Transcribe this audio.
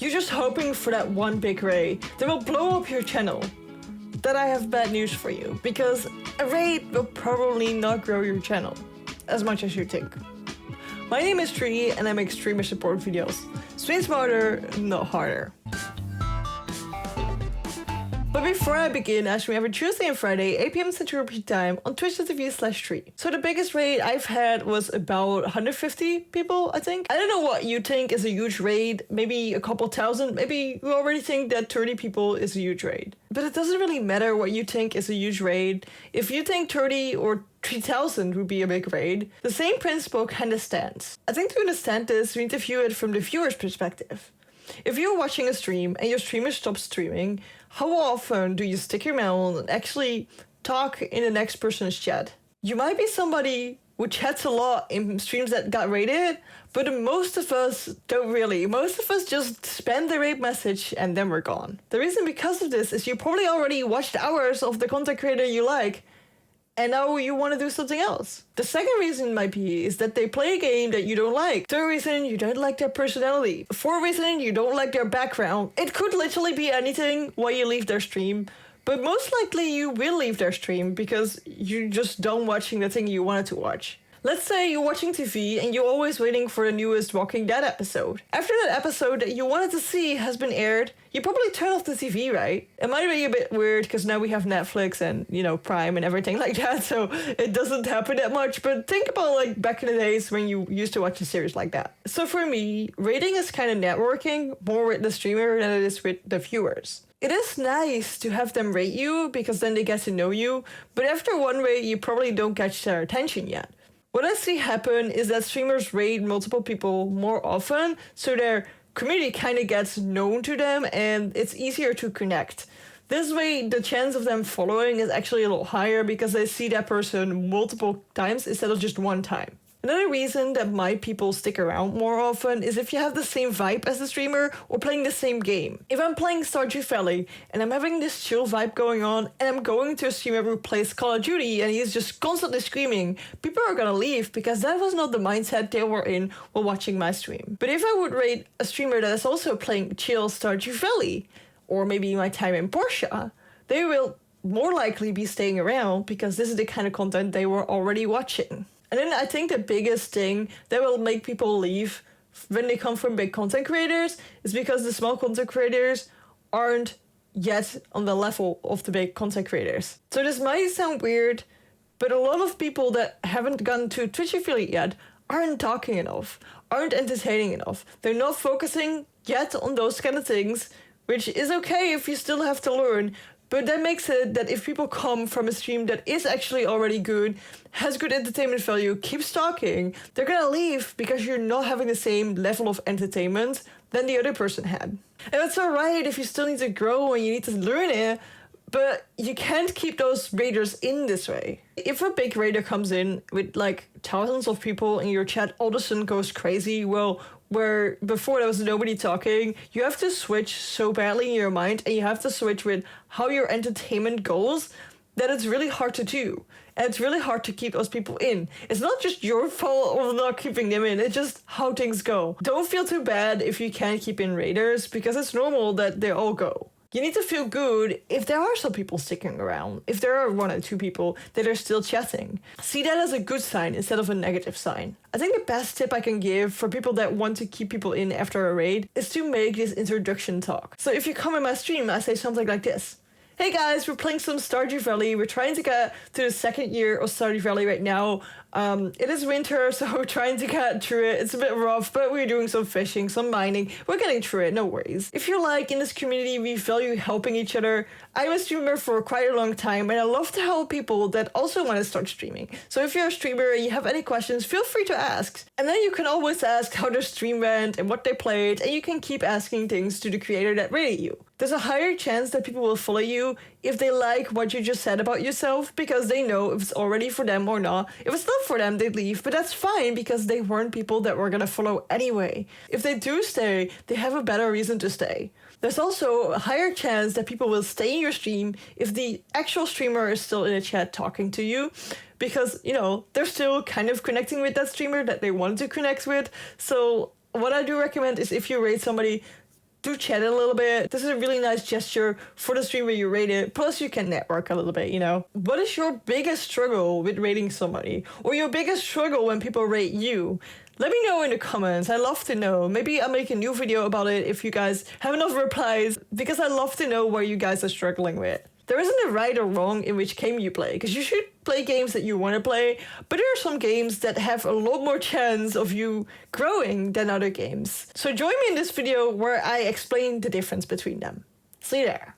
You're just hoping for that one big raid that will blow up your channel. Then I have bad news for you, because a raid will probably not grow your channel as much as you think. My name is Trui and I make streamer support videos. Stream smarter, not harder. But before I begin, I stream every Tuesday and Friday, 8 PM Central European Time on twitch.tv/Trui. So the biggest raid I've had was about 150 people, I think. I don't know what you think is a huge raid, maybe a couple thousand, maybe you already think that 30 people is a huge raid. But it doesn't really matter what you think is a huge raid. If you think 30 or 3,000 would be a big raid, the same principle kinda stands. I think to understand this, we need to view it from the viewer's perspective. If you're watching a stream and your streamer stops streaming, how often do you stick your mouth and actually talk in the next person's chat? You might be somebody who chats a lot in streams that got raided, but most of us don't really. Most of us just spam the raid message and then we're gone. The reason because of this is you probably already watched hours of the content creator you like, and now you want to do something else. The second reason might be is that they play a game that you don't like. Third reason, you don't like their personality. Fourth reason, you don't like their background. It could literally be anything why you leave their stream, but most likely you will leave their stream because you're just done watching the thing you wanted to watch. Let's say you're watching TV and you're always waiting for the newest Walking Dead episode. After that episode that you wanted to see has been aired, you probably turn off the TV, right? It might be a bit weird because now we have Netflix and, Prime and everything like that, so it doesn't happen that much, but think about like back in the days when you used to watch a series like that. So for me, rating is kind of networking more with the streamer than it is with the viewers. It is nice to have them rate you because then they get to know you, but after one rate, you probably don't catch their attention yet. What I see happen is that streamers raid multiple people more often, so their community kind of gets known to them and it's easier to connect. This way, the chance of them following is actually a little higher because they see that person multiple times instead of just one time. Another reason that my people stick around more often is if you have the same vibe as the streamer or playing the same game. If I'm playing Stardew Valley and I'm having this chill vibe going on and I'm going to a streamer who plays Call of Duty and he's just constantly screaming, people are gonna leave because that was not the mindset they were in while watching my stream. But if I would rate a streamer that is also playing chill Stardew Valley, or maybe my time in Porsche, they will more likely be staying around because this is the kind of content they were already watching. And then I think the biggest thing that will make people leave when they come from big content creators is because the small content creators aren't yet on the level of the big content creators. So this might sound weird, but a lot of people that haven't gotten to Twitch affiliate yet aren't talking enough, aren't entertaining enough. They're not focusing yet on those kind of things, which is okay if you still have to learn. But that makes it that if people come from a stream that is actually already good, has good entertainment value, keeps talking, they're gonna leave because you're not having the same level of entertainment than the other person had. And that's alright if you still need to grow and you need to learn it, but you can't keep those raiders in this way. If a big raider comes in with like thousands of people in your chat, all of a sudden goes crazy, well, where before there was nobody talking, you have to switch so badly in your mind and you have to switch with how your entertainment goes that it's really hard to do. And it's really hard to keep those people in. It's not just your fault of not keeping them in, it's just how things go. Don't feel too bad if you can't keep in raiders because it's normal that they all go. You need to feel good if there are some people sticking around, if there are one or two people that are still chatting. See that as a good sign instead of a negative sign. I think the best tip I can give for people that want to keep people in after a raid is to make this introduction talk. So if you come in my stream, I say something like this. Hey guys, we're playing some Stardew Valley. We're trying to get to the second year of Stardew Valley right now. It is winter, so we're trying to get through it. It's a bit rough, but we're doing some fishing, some mining. We're getting through it, no worries. If you like, in this community, we value helping each other. I'm a streamer for quite a long time, and I love to help people that also want to start streaming. So if you're a streamer and you have any questions, feel free to ask. And then you can always ask how their stream went and what they played, and you can keep asking things to the creator that rated you. There's a higher chance that people will follow you if they like what you just said about yourself because they know if it's already for them or not. If it's not for them, they leave, but that's fine because they weren't people that were gonna follow anyway. If they do stay, they have a better reason to stay. There's also a higher chance that people will stay in your stream if the actual streamer is still in the chat talking to you because, they're still kind of connecting with that streamer that they want to connect with. So what I do recommend is if you rate somebody, do chat a little bit. This is a really nice gesture for the stream where you rate it. Plus you can network a little bit, you know. What is your biggest struggle with rating somebody? Or your biggest struggle when people rate you? Let me know in the comments. I love to know. Maybe I'll make a new video about it if you guys have enough replies, because I love to know where you guys are struggling with. There isn't a right or wrong in which game you play, because you should play games that you want to play, but there are some games that have a lot more chance of you growing than other games. So join me in this video where I explain the difference between them. See you there.